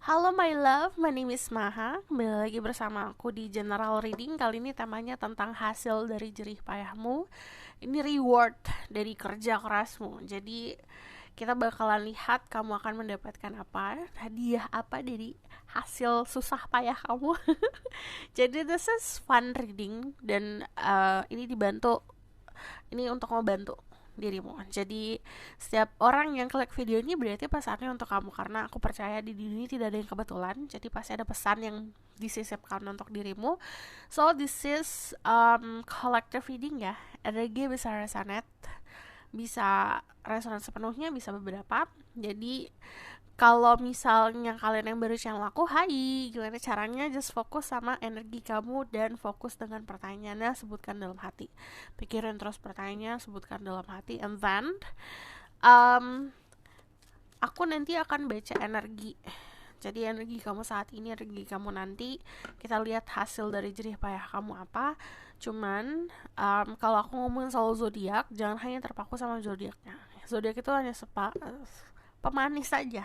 Halo my love, my name is Maha. Kembali lagi bersama aku di General Reading. Kali ini temanya tentang hasil dari jerih payahmu. Ini reward dari kerja kerasmu. Jadi kita bakalan lihat kamu akan mendapatkan apa, hadiah apa dari hasil susah payah kamu. Jadi this is fun reading dan ini dibantu, ini untuk membantu dirimu. Jadi setiap orang yang klik video ini berarti pesannya untuk kamu, karena aku percaya di dunia ini tidak ada yang kebetulan. Jadi pasti ada pesan yang disisipkan untuk dirimu. So this is collective reading ya. Energi bisa resonate, bisa resonance sepenuhnya, bisa beberapa. Jadi kalau misalnya kalian yang baru channel aku, hai, gimana caranya? Just fokus sama energi kamu dan fokus dengan pertanyaannya, sebutkan dalam hati. Pikirin terus pertanyaannya, sebutkan dalam hati, and then aku nanti akan baca energi. Jadi energi kamu saat ini, energi kamu nanti. Kita lihat hasil dari jerih payah kamu apa. Cuman kalau aku ngomongin soal zodiak, jangan hanya terpaku sama zodiaknya. Zodiak itu hanya pemanis saja.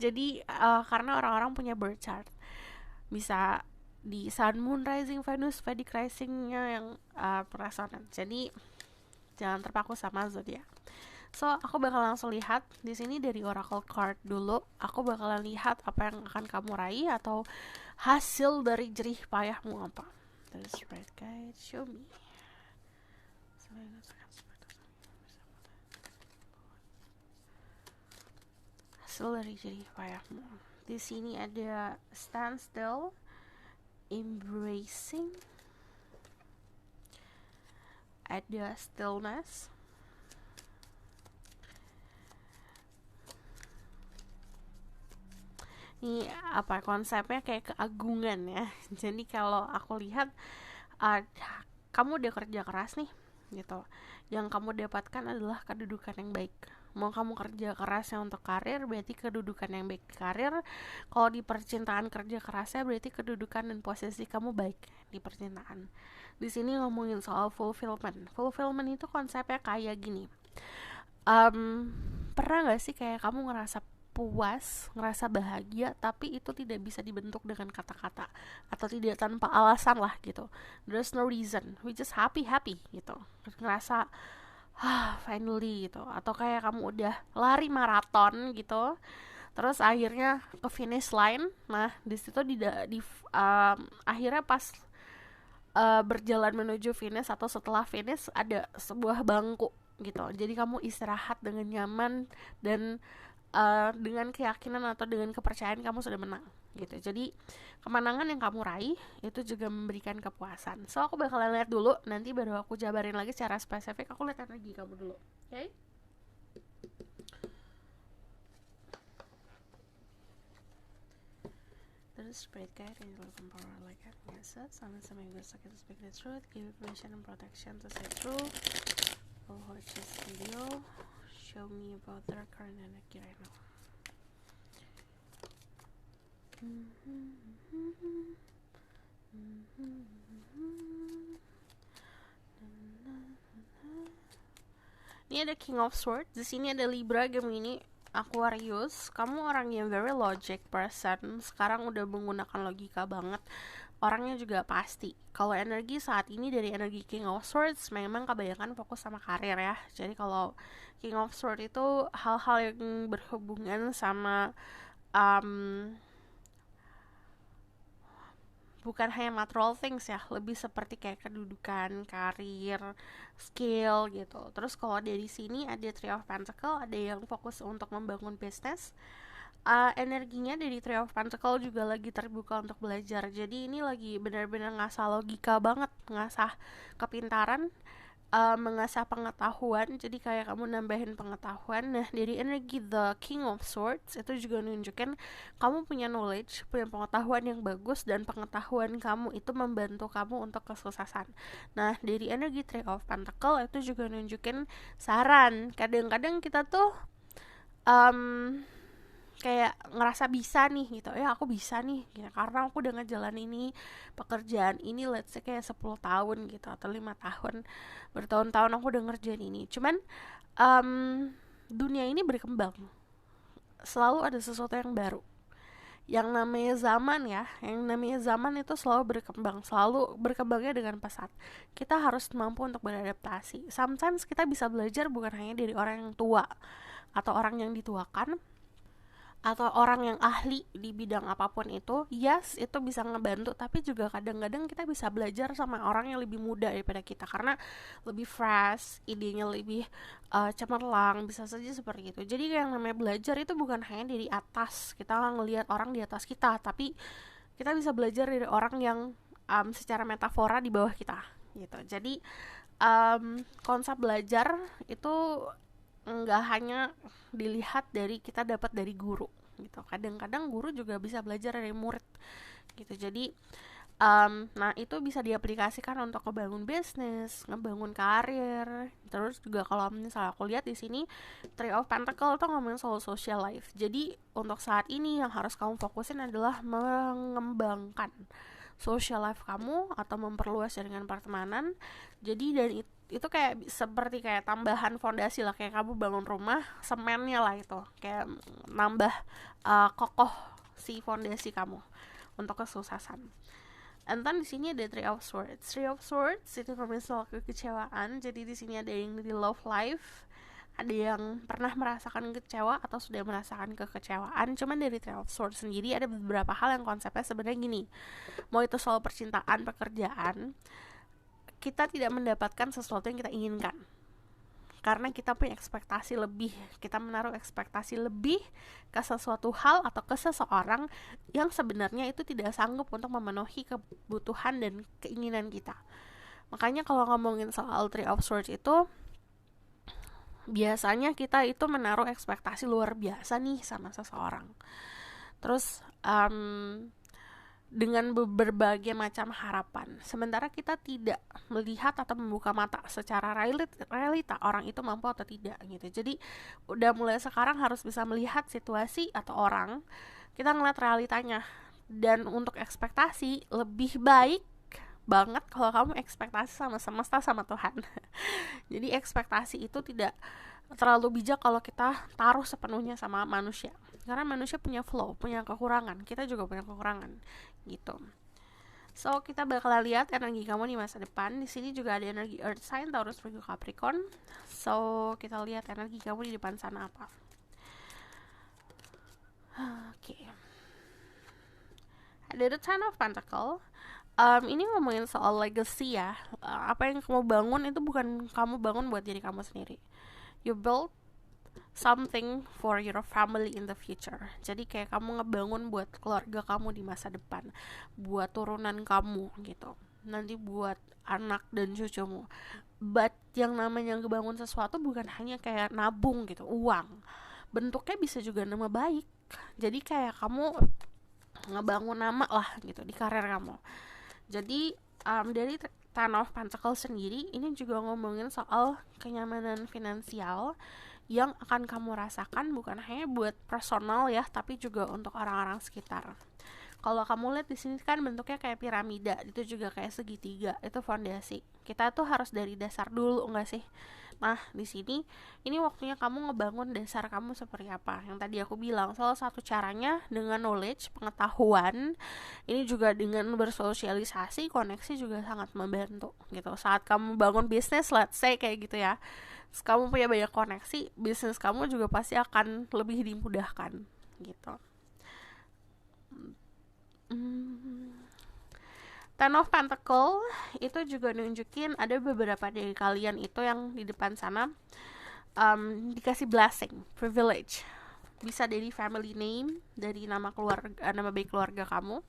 Jadi karena orang-orang punya birth chart, bisa di Sun, Moon, Rising, Venus, Vedic Rising-nya yang resonant. Jadi jangan terpaku sama zodiak. So aku bakal langsung lihat di sini dari oracle card dulu. Aku bakalan lihat apa yang akan kamu raih atau hasil dari jerih payahmu apa. Terus right guide, show me. Hasil dari jerih payahmu. Di sini ada stand still, embracing, ada stillness, ini apa konsepnya kayak keagungan ya. Jadi kalau aku lihat uh, kamu udah kerja keras nih gitu, yang kamu dapatkan adalah kedudukan yang baik. Mau kamu kerja kerasnya untuk karir, berarti kedudukan yang baik di karir. Kalau di percintaan kerja kerasnya, berarti kedudukan dan posisi kamu baik di percintaan. Di sini ngomongin soal fulfillment. Fulfillment itu konsepnya kayak gini. Pernah gak sih kayak kamu ngerasa puas, ngerasa bahagia, tapi itu tidak bisa dibentuk dengan kata-kata atau tidak tanpa alasan lah gitu. There's no reason, we just happy gitu. Ngerasa finally gitu. Atau kayak kamu udah lari maraton gitu, terus akhirnya ke finish line. Nah di situ akhirnya pas berjalan menuju finish atau setelah finish ada sebuah bangku gitu. Jadi kamu istirahat dengan nyaman dan dengan keyakinan atau dengan kepercayaan kamu sudah menang gitu. Jadi kemenangan yang kamu raih itu juga memberikan kepuasan. So aku bakalan lihat dulu, nanti baru aku jabarin lagi secara spesifik. Aku lihat energi kamu dulu, oke? Okay? Terus spread guide and welcome power like having assets. Unless some English can speak the truth, give information and protection to say true. I'll watch this video. Show me about their current energy right now. Ini ada King of Swords. Di sini ada Libra, Gemini, Aquarius. Kamu orang yang very logic person. Sekarang udah menggunakan logika banget. Orangnya juga pasti. Kalau energi saat ini dari energi King of Swords, memang kebanyakan fokus sama karir ya. Jadi kalau King of Swords itu hal-hal yang berhubungan sama bukan hanya material things ya, lebih seperti kayak kedudukan, karir, skill gitu. Terus kalau dari sini ada Three of Pentacle, ada yang fokus untuk membangun bisnis. Energinya dari Three of Pentacle juga lagi terbuka untuk belajar. Jadi ini lagi benar-benar ngasah logika banget, ngasah kepintaran, mengasah pengetahuan. Jadi kayak kamu nambahin pengetahuan. Nah dari energi The King of Swords itu juga nunjukin kamu punya knowledge, punya pengetahuan yang bagus, dan pengetahuan kamu itu membantu kamu untuk kesuksesan. Nah dari energi Three of Pentacle itu juga nunjukin saran. Kadang-kadang kita tuh kayak ngerasa bisa nih gitu, ya aku bisa nih gitu, karena aku udah ngejalan ini pekerjaan ini let's say kayak 10 tahun gitu atau 5 tahun, bertahun-tahun aku udah ngerjain ini. Cuman dunia ini berkembang, selalu ada sesuatu yang baru. yang namanya zaman ya, yang namanya zaman itu selalu berkembang, selalu berkembangnya dengan pesat. Kita harus mampu untuk beradaptasi. Sometimes kita bisa belajar bukan hanya dari orang yang tua atau orang yang dituakan atau orang yang ahli di bidang apapun itu. Yes, itu bisa ngebantu, tapi juga kadang-kadang kita bisa belajar sama orang yang lebih muda daripada kita karena lebih fresh, idenya lebih cemerlang, bisa saja seperti itu. Jadi yang namanya belajar itu bukan hanya dari atas, kita ngelihat orang di atas kita, tapi kita bisa belajar dari orang yang secara metafora di bawah kita gitu. Jadi konsep belajar itu nggak hanya dilihat dari kita dapat dari guru gitu. Kadang-kadang guru juga bisa belajar dari murid gitu. Jadi nah itu bisa diaplikasikan untuk ngebangun bisnis, ngebangun karir. Terus juga kalau misalnya aku lihat di sini Three of Pentacles tuh ngomongin soal social life. Jadi untuk saat ini yang harus kamu fokusin adalah mengembangkan social life kamu atau memperluas jaringan pertemanan. Jadi dan itu kayak seperti kayak tambahan fondasi lah, kayak kamu bangun rumah, semennya lah itu kayak nambah kokoh si fondasi kamu untuk kesuksesan. And then di sini ada Three of Swords. Three of Swords itu ngomongin soal kekecewaan. Jadi di sini ada yang di love life, ada yang pernah merasakan kecewa atau sudah merasakan kekecewaan. Cuman dari Three of Swords sendiri ada beberapa hal yang konsepnya sebenarnya gini. Mau itu soal percintaan, pekerjaan, kita tidak mendapatkan sesuatu yang kita inginkan karena kita punya ekspektasi lebih, kita menaruh ekspektasi lebih ke sesuatu hal atau ke seseorang yang sebenarnya itu tidak sanggup untuk memenuhi kebutuhan dan keinginan kita. Makanya kalau ngomongin soal Three of Swords itu biasanya kita itu menaruh ekspektasi luar biasa nih sama seseorang. Terus dengan berbagai macam harapan, sementara kita tidak melihat atau membuka mata secara realita orang itu mampu atau tidak gitu. Jadi udah mulai sekarang harus bisa melihat situasi atau orang, kita ngeliat realitanya. Dan untuk ekspektasi lebih baik banget kalau kamu ekspektasi sama semesta, sama Tuhan. Jadi ekspektasi itu tidak terlalu bijak kalau kita taruh sepenuhnya sama manusia, karena manusia punya flaw, punya kekurangan, kita juga punya kekurangan gitu. So kita bakal lihat energi kamu di masa depan. Di sini juga ada energi Earth sign, Taurus, Virgo, Capricorn. So kita lihat energi kamu di depan sana apa. Oke. Ada the Ten of Pentacles. Ini ngomongin soal legacy ya. Apa yang kamu bangun itu bukan kamu bangun buat diri kamu sendiri. You build something for your family in the future. Jadi kayak kamu ngebangun buat keluarga kamu di masa depan, buat turunan kamu gitu, nanti buat anak dan cucumu. But yang namanya ngebangun sesuatu bukan hanya kayak nabung gitu, uang. Bentuknya bisa juga nama baik. Jadi kayak kamu ngebangun nama lah gitu di karir kamu. Jadi dari Ten of Pentacles sendiri ini juga ngomongin soal kenyamanan finansial yang akan kamu rasakan bukan hanya buat personal ya, tapi juga untuk orang-orang sekitar. Kalau kamu lihat di sini kan bentuknya kayak piramida, itu juga kayak segitiga, itu fondasi. Kita tuh harus dari dasar dulu, enggak sih? Nah, di sini ini waktunya kamu ngebangun dasar kamu seperti apa. Yang tadi aku bilang, salah satu caranya dengan knowledge, pengetahuan. Ini juga dengan bersosialisasi, koneksi juga sangat membantu gitu. Saat kamu bangun bisnis, let's say kayak gitu ya, kamu punya banyak koneksi, bisnis kamu juga pasti akan lebih dimudahkan gitu. Ten of Pentacles itu juga nunjukin ada beberapa dari kalian itu yang di depan sana dikasih blessing, privilege. Bisa dari family name, dari nama keluarga, nama baik keluarga kamu.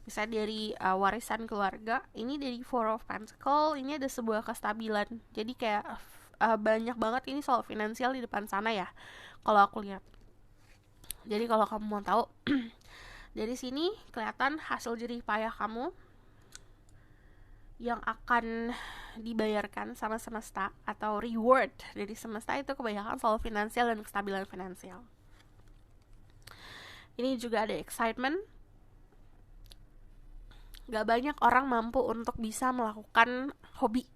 Bisa dari warisan keluarga. Ini dari Four of Pentacles, ini ada sebuah kestabilan. Jadi kayak banyak banget ini soal finansial di depan sana ya, kalau aku lihat. Jadi kalau kamu mau tahu dari sini kelihatan hasil jerih payah kamu yang akan dibayarkan sama semesta atau reward dari semesta itu kebanyakan soal finansial dan kestabilan finansial. Ini juga ada excitement. Gak banyak orang mampu untuk bisa melakukan hobi,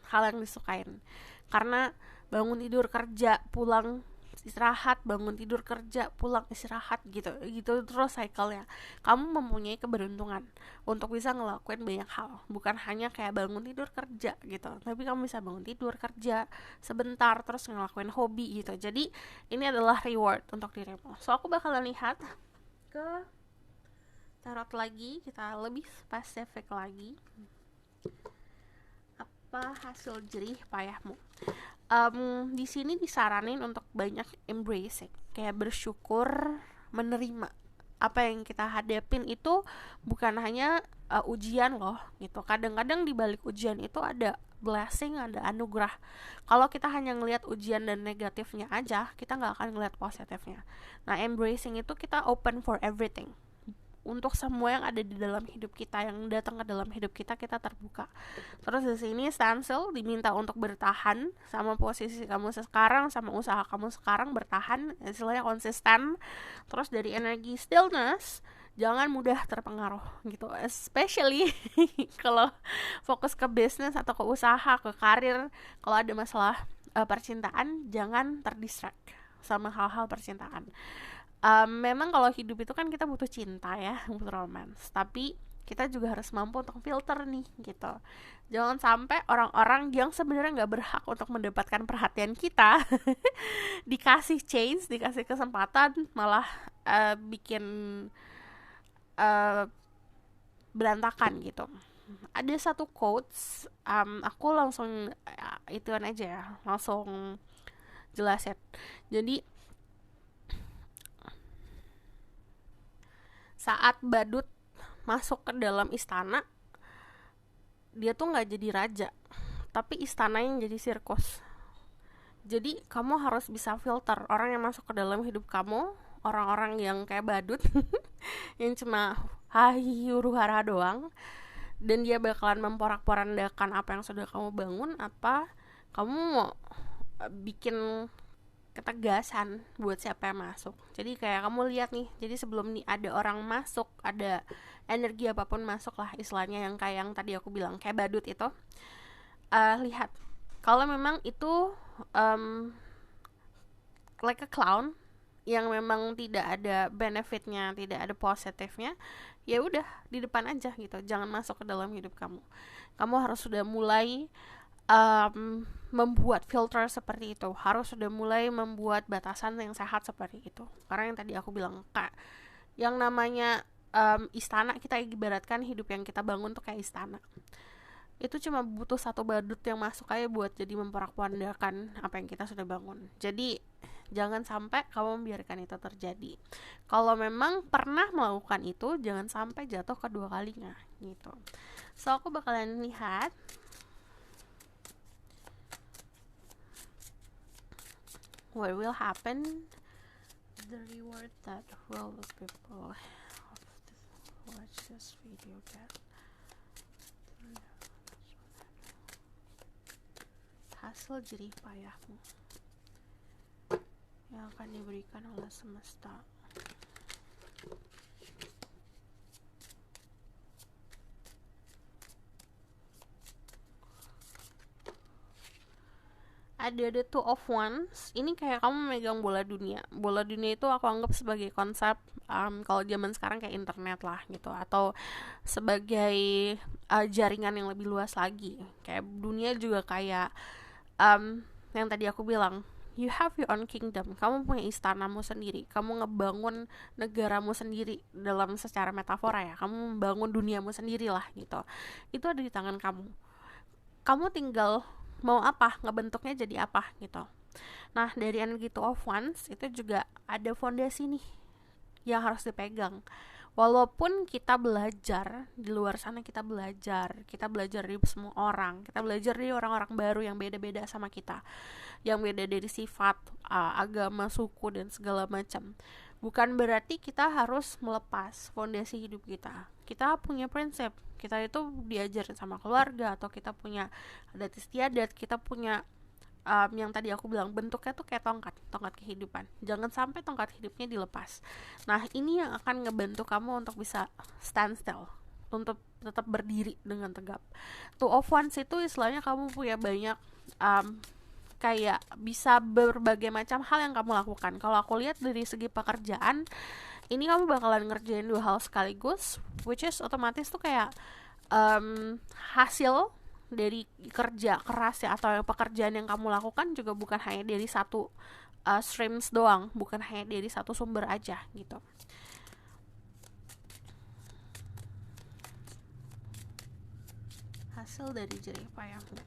hal yang disukain. Karena bangun tidur, kerja, pulang istirahat, bangun tidur, kerja, pulang, istirahat, gitu gitu terus cycle-nya. Kamu mempunyai keberuntungan untuk bisa ngelakuin banyak hal, bukan hanya kayak bangun tidur kerja gitu, tapi kamu bisa bangun tidur kerja sebentar terus ngelakuin hobi gitu. Jadi ini adalah reward untuk dirimu. So aku bakalan lihat ke tarot lagi, kita lebih spesifik lagi. Apa hasil jerih payahmu? Di sini disaranin untuk banyak embracing, kayak bersyukur, menerima apa yang kita hadapin itu bukan hanya ujian loh gitu. Kadang-kadang di balik ujian itu ada blessing, ada anugerah. Kalau kita hanya ngelihat ujian dan negatifnya aja, kita nggak akan ngelihat positifnya. Nah, embracing itu kita open for everything. Untuk semua yang ada di dalam hidup kita, yang datang ke dalam hidup kita terbuka. Terus di sini standstill diminta untuk bertahan sama posisi kamu sekarang, sama usaha kamu sekarang, bertahan, istilahnya konsisten. Terus dari energi stillness, jangan mudah terpengaruh gitu, especially kalau fokus ke bisnis atau ke usaha, ke karir. Kalau ada masalah percintaan, jangan terdistract sama hal-hal percintaan. Memang kalau hidup itu kan kita butuh cinta ya, butuh romance, tapi kita juga harus mampu untuk filter nih gitu. Jangan sampai orang-orang yang sebenarnya nggak berhak untuk mendapatkan perhatian kita dikasih chance, dikasih kesempatan, malah bikin berantakan gitu. Ada satu quotes, aku langsung ituan aja ya, langsung jelasin. Jadi saat badut masuk ke dalam istana, dia tuh nggak jadi raja, tapi istana yang jadi sirkus. Jadi kamu harus bisa filter orang yang masuk ke dalam hidup kamu, orang-orang yang kayak badut yang cuma huru hara doang, dan dia bakalan memporak-porandakan apa yang sudah kamu bangun, apa kamu mau bikin ketegasan buat siapa yang masuk. Jadi kayak kamu lihat nih, jadi sebelum nih ada orang masuk, ada energi apapun masuk lah istilahnya, yang kayak yang tadi aku bilang kayak badut itu, lihat kalau memang itu like a clown yang memang tidak ada benefitnya, tidak ada positifnya, ya udah di depan aja gitu, jangan masuk ke dalam hidup kamu. Kamu harus sudah mulai membuat filter seperti itu, harus sudah mulai membuat batasan yang sehat seperti itu. Karena yang tadi aku bilang, Kak, yang namanya istana, kita ibaratkan hidup yang kita bangun tuh kayak istana. Itu cuma butuh satu badut yang masuk aja buat jadi memporak-porandakan apa yang kita sudah bangun. Jadi jangan sampai kamu membiarkan itu terjadi. Kalau memang pernah melakukan itu, jangan sampai jatuh kedua kalinya gitu. So aku bakalan lihat what will happen, the reward that will the people watch this video get. Hasil jerih payahmu yang akan diberikan oleh semesta. Ada the two of wands. Ini kayak kamu megang bola dunia. Bola dunia itu aku anggap sebagai konsep kalau zaman sekarang kayak internet lah gitu, atau sebagai jaringan yang lebih luas lagi. Kayak dunia juga kayak yang tadi aku bilang, you have your own kingdom. Kamu punya istanamu sendiri. Kamu ngebangun negaramu sendiri dalam secara metafora ya. Kamu membangun duniamu sendiri lah gitu. Itu ada di tangan kamu. Kamu tinggal mau apa, ngebentuknya jadi apa gitu. Nah, dari energi two of wands itu juga ada fondasi nih yang harus dipegang. Walaupun kita belajar di luar sana, kita belajar dari semua orang, kita belajar dari orang-orang baru yang beda-beda sama kita, yang beda dari sifat, agama, suku, dan segala macam. Bukan berarti kita harus melepas fondasi hidup kita. Kita punya prinsip, kita itu diajarin sama keluarga, atau kita punya adat istiadat, kita punya yang tadi aku bilang bentuknya tuh kayak tongkat kehidupan. Jangan sampai tongkat hidupnya dilepas. Nah, ini yang akan ngebantu kamu untuk bisa stand still, untuk tetap berdiri dengan tegap. Two of wands itu istilahnya kamu punya banyak kayak bisa berbagai macam hal yang kamu lakukan. Kalau aku lihat dari segi pekerjaan, ini kamu bakalan ngerjain 2 hal sekaligus, which is otomatis tuh kayak hasil dari kerja keras ya, atau pekerjaan yang kamu lakukan juga bukan hanya dari satu streams doang, bukan hanya dari satu sumber aja gitu. Hasil dari jerih payahmu.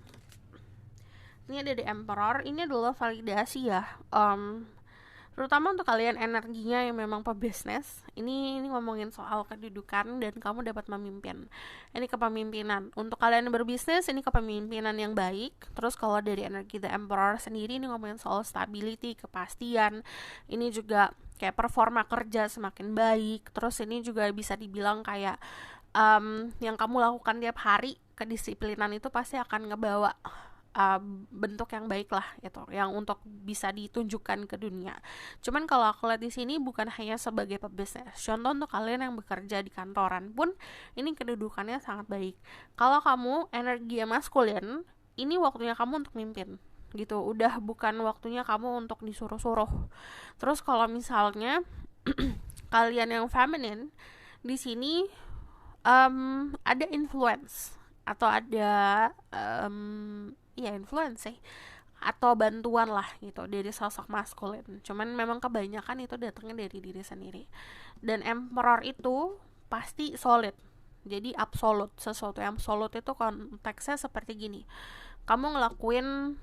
Ini ada di Emperor, ini adalah validasi ya. Terutama untuk kalian energinya yang memang pebisnis, ini ngomongin soal kedudukan dan kamu dapat memimpin. Ini kepemimpinan. Untuk kalian yang berbisnis, ini kepemimpinan yang baik. Terus kalau dari energi The Emperor sendiri, ini ngomongin soal stability, kepastian. Ini juga kayak performa kerja semakin baik. Terus ini juga bisa dibilang kayak yang kamu lakukan tiap hari, kedisiplinan itu pasti akan ngebawa bentuk yang baik lah gitu, yang untuk bisa ditunjukkan ke dunia. Cuman kalau aku lihat di sini bukan hanya sebagai pebisnis. Contoh untuk kalian yang bekerja di kantoran pun ini kedudukannya sangat baik. Kalau kamu energi maskulin, ini waktunya kamu untuk mimpin gitu. Udah bukan waktunya kamu untuk disuruh-suruh. Terus kalau misalnya kalian yang feminine, di sini ada influence atau ada influence sih, atau bantuan lah gitu dari sosok maskulin. Cuman memang kebanyakan itu datangnya dari diri sendiri. Dan Emperor itu pasti solid, jadi absolut. Sesuatu yang absolut itu konteksnya seperti gini, kamu ngelakuin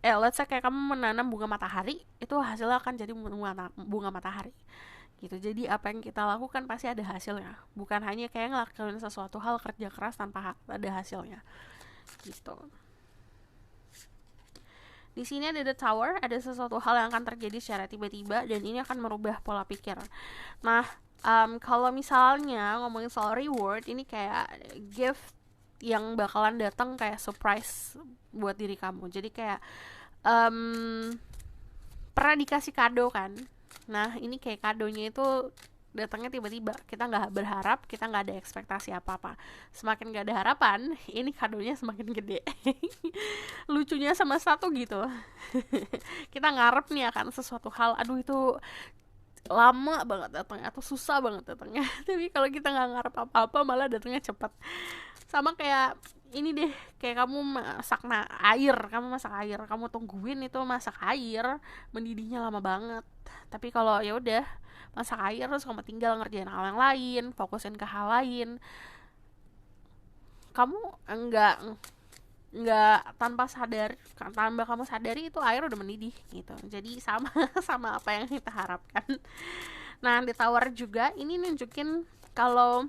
let's say kayak kamu menanam bunga matahari, itu hasilnya akan jadi bunga matahari gitu. Jadi apa yang kita lakukan pasti ada hasilnya, bukan hanya kayak ngelakuin sesuatu hal kerja keras tanpa ada hasilnya gitu. Di sini ada The Tower, ada sesuatu hal yang akan terjadi secara tiba-tiba dan ini akan merubah pola pikir. Nah, kalau misalnya ngomongin soal reward, ini kayak gift yang bakalan datang kayak surprise buat diri kamu. Jadi kayak pernah dikasih kado kan? Nah, ini kayak kadonya itu datangnya tiba-tiba, kita nggak berharap, kita nggak ada ekspektasi apa-apa. Semakin nggak ada harapan, ini kadonya semakin gede. Lucunya sama satu gitu. Kita ngarep nih akan sesuatu hal, aduh itu lama banget datangnya atau susah banget datangnya. Tapi kalau kita nggak ngarep apa-apa, malah datangnya cepat. Sama kayak ini deh, kayak kamu masak air, kamu tungguin itu masak air, mendidihnya lama banget. Tapi kalau ya udah masak air terus kamu tinggal ngerjain hal yang lain, fokusin ke hal lain, kamu enggak tanpa kamu sadari itu air udah mendidih gitu. Jadi sama sama apa yang kita harapkan. Nah, di Tower juga ini nunjukin kalau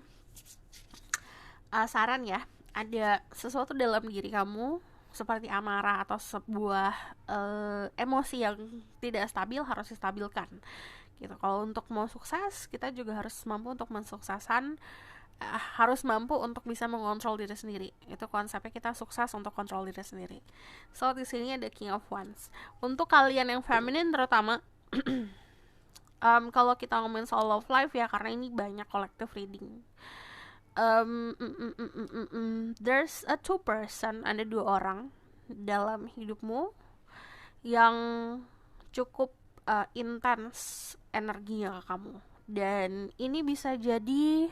saran ya, ada sesuatu dalam diri kamu seperti amarah atau sebuah emosi yang tidak stabil harus distabilkan gitu. Kalau untuk mau sukses, kita juga harus mampu untuk mensukseskan, harus mampu untuk bisa mengontrol diri sendiri. Itu konsepnya, kita sukses untuk kontrol diri sendiri. So di sini ada King of Wands. Untuk kalian yang feminine terutama, kalau kita ngomongin soal love life ya, karena ini banyak collective reading. There's a 2 person, ada 2 orang dalam hidupmu yang cukup intens energinya ke kamu, dan ini bisa jadi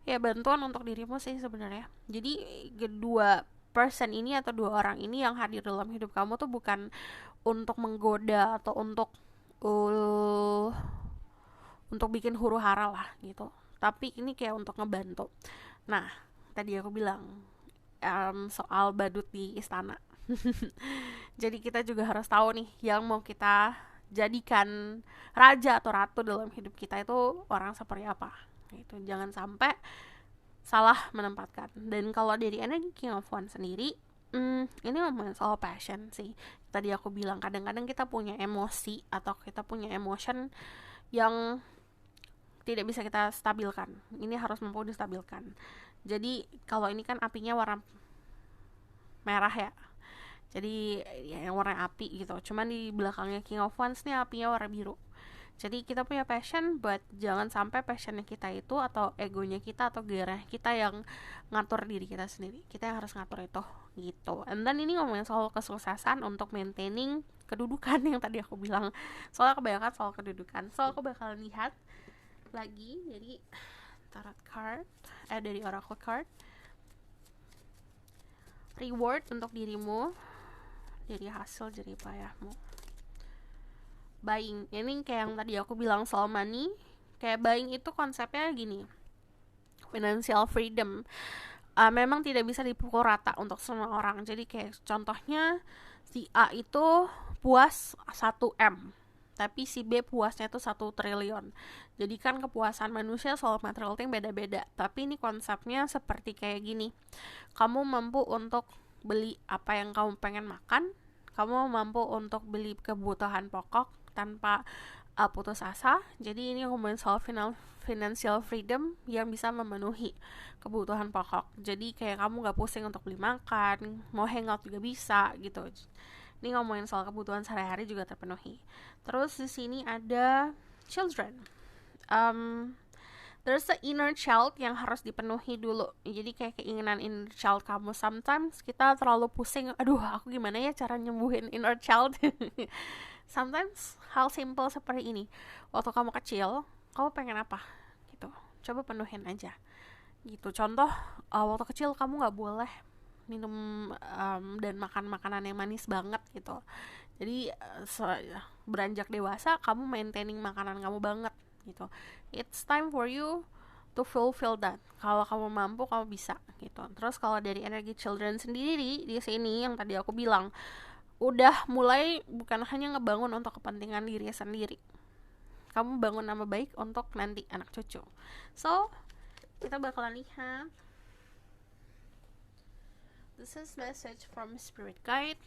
ya bantuan untuk dirimu sih sebenarnya. Jadi kedua person ini atau 2 orang ini yang hadir dalam hidup kamu tuh bukan untuk menggoda atau untuk bikin huru hara lah gitu, tapi ini kayak untuk ngebantu. Nah, tadi aku bilang soal badut di istana. Jadi kita juga harus tahu nih, yang mau kita jadikan raja atau ratu dalam hidup kita itu orang seperti apa gitu. Jangan sampai salah menempatkan. Dan kalau dari energi King of Wands sendiri, ini ngomongin soal passion sih. Tadi aku bilang kadang-kadang kita punya emosi atau kita punya emotion yang tidak bisa kita stabilkan. Ini harus mampu distabilkan. Jadi kalau ini kan apinya warna merah ya, jadi ya yang warna api gitu. Cuman di belakangnya King of Wands nih apinya warna biru. Jadi kita punya passion, but jangan sampai passionnya kita itu atau egonya kita atau gairah kita yang ngatur diri kita sendiri. Kita yang harus ngatur itu gitu. And then ini ngomongin soal kesuksesan untuk maintaining kedudukan yang tadi aku bilang. Soalnya kebanyakan soal kedudukan. So aku bakal lihat lagi dari tarot card, dari oracle card. Reward untuk dirimu dari hasil jerih payahmu. Buying, ini kayak yang tadi aku bilang soal money. Kayak buying itu konsepnya gini, financial freedom. Memang tidak bisa dipukul rata untuk semua orang. Jadi kayak contohnya si A itu puas 1M, tapi si B puasnya itu 1 triliun. Jadi kan kepuasan manusia soal material thing beda-beda. Tapi ini konsepnya seperti kayak gini. Kamu mampu untuk beli apa yang kamu pengen makan. Kamu mampu untuk beli kebutuhan pokok tanpa putus asa. Jadi ini ngomongin soal financial freedom yang bisa memenuhi kebutuhan pokok. Jadi kayak kamu gak pusing untuk beli makan, mau hangout juga bisa gitu. Ini ngomongin soal kebutuhan sehari-hari juga terpenuhi. Terus di sini ada children. There's the inner child yang harus dipenuhi dulu. Jadi kayak keinginan inner child kamu. Sometimes kita terlalu pusing, aduh aku gimana ya cara nyembuhin inner child. Sometimes hal simple seperti ini. Waktu kamu kecil, kamu pengen apa? Gitu. Coba penuhin aja. Gitu. Contoh, waktu kecil kamu gak boleh minum dan makan makanan yang manis banget gitu. Jadi beranjak dewasa, kamu maintaining makanan kamu banget gitu. It's time for you to fulfill that. Kalau kamu mampu, kamu bisa gitu. Terus kalau dari energi children sendiri di sini yang tadi aku bilang, udah mulai bukan hanya ngebangun untuk kepentingan diri sendiri. Kamu bangun nama baik untuk nanti anak cucu. So, kita bakalan lihat. This is message from Spirit Guide.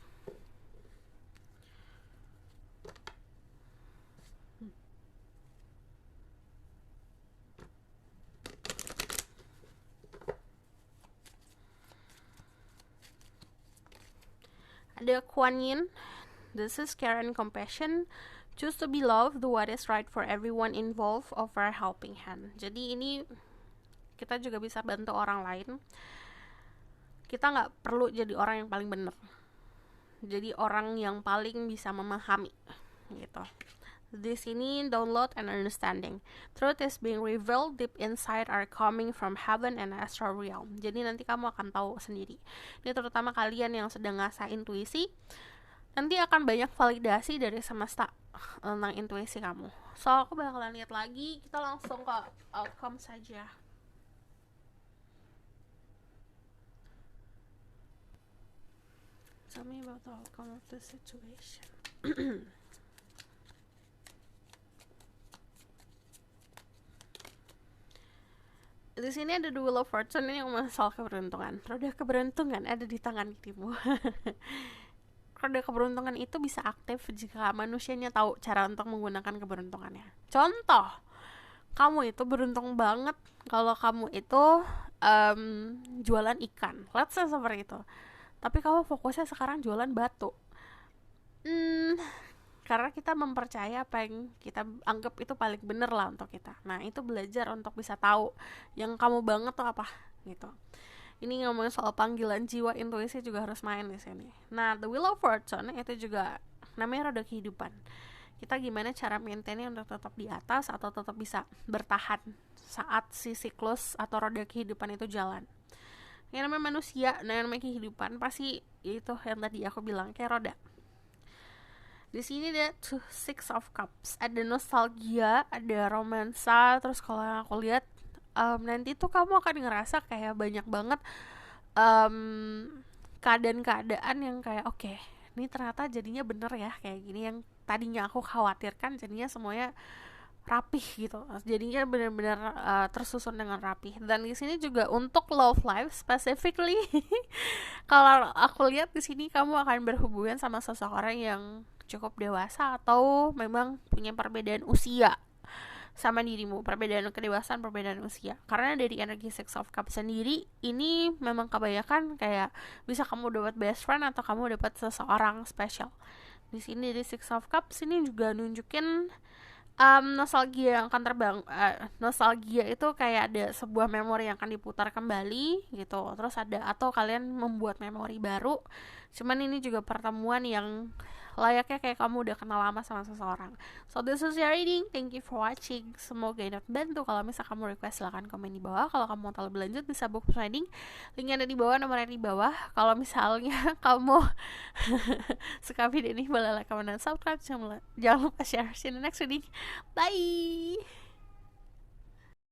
Ada Kuan Yin. This is care and compassion. Choose to be loved, do what is right for everyone involved, offer a helping hand. Jadi ini kita juga bisa bantu orang lain. Kita gak perlu jadi orang yang paling benar. Jadi orang yang paling bisa memahami gitu. Di sini download and understanding. Truth is being revealed deep inside are coming from heaven and astral realm. Jadi nanti kamu akan tahu sendiri. Ini terutama kalian yang sedang ngasah intuisi. Nanti akan banyak validasi dari semesta tentang intuisi kamu. So aku bakalan lihat lagi. Kita langsung ke outcome saja. Tell me about the outcome of the situation. Di sini ada The Wheel of Fortune, ini masalah keberuntungan. Roda keberuntungan ada di tangan kirimu. Roda keberuntungan itu bisa aktif jika manusianya tahu cara untuk menggunakan keberuntungannya. Contoh, kamu itu beruntung banget kalau kamu itu jualan ikan. Let's say seperti itu. Tapi kamu fokusnya sekarang jualan batu. Karena kita mempercaya apa yang kita anggap itu paling bener lah untuk kita. Nah itu belajar untuk bisa tahu yang kamu banget tuh apa gitu. Ini ngomongin soal panggilan jiwa, intuisi juga harus main di sini. Nah The Wheel of Fortune itu juga namanya roda kehidupan. Kita gimana cara maintainnya untuk tetap di atas atau tetap bisa bertahan saat si siklus atau roda kehidupan itu jalan. Yang namanya manusia, yang namanya kehidupan pasti itu yang tadi aku bilang kayak roda. Di sini ada Six of Cups, ada nostalgia, ada romansa. Terus kalau yang aku lihat nanti tuh kamu akan ngerasa kayak banyak banget keadaan-keadaan yang kayak oke, ini ternyata jadinya bener ya kayak gini. Yang tadinya aku khawatirkan jadinya semuanya rapih gitu, jadinya benar-benar tersusun dengan rapih. Dan di sini juga untuk love life specifically, kalau aku lihat di sini kamu akan berhubungan sama seseorang yang cukup dewasa atau memang punya perbedaan usia sama dirimu, perbedaan kedewasaan, perbedaan usia. Karena dari energi Six of Cups sendiri ini memang kebanyakan kayak bisa kamu dapat best friend atau kamu dapat seseorang spesial. Di sini di Six of Cups ini juga nunjukin Nostalgia yang akan terbang, nostalgia itu kayak ada sebuah memori yang akan diputar kembali gitu, terus ada, atau kalian membuat memori baru, cuman ini juga pertemuan yang layaknya kayak kamu udah kenal lama sama seseorang. So this is your reading, thank you for watching, semoga ini membantu. Kalau misal kamu request silahkan komen di bawah, kalau kamu mau tahu lebih lanjut bisa book reading, linknya ada di bawah, nomornya di bawah. Kalau misalnya kamu suka video ini boleh like, comment, dan subscribe. Jangan lupa share. See you in the next reading. Bye.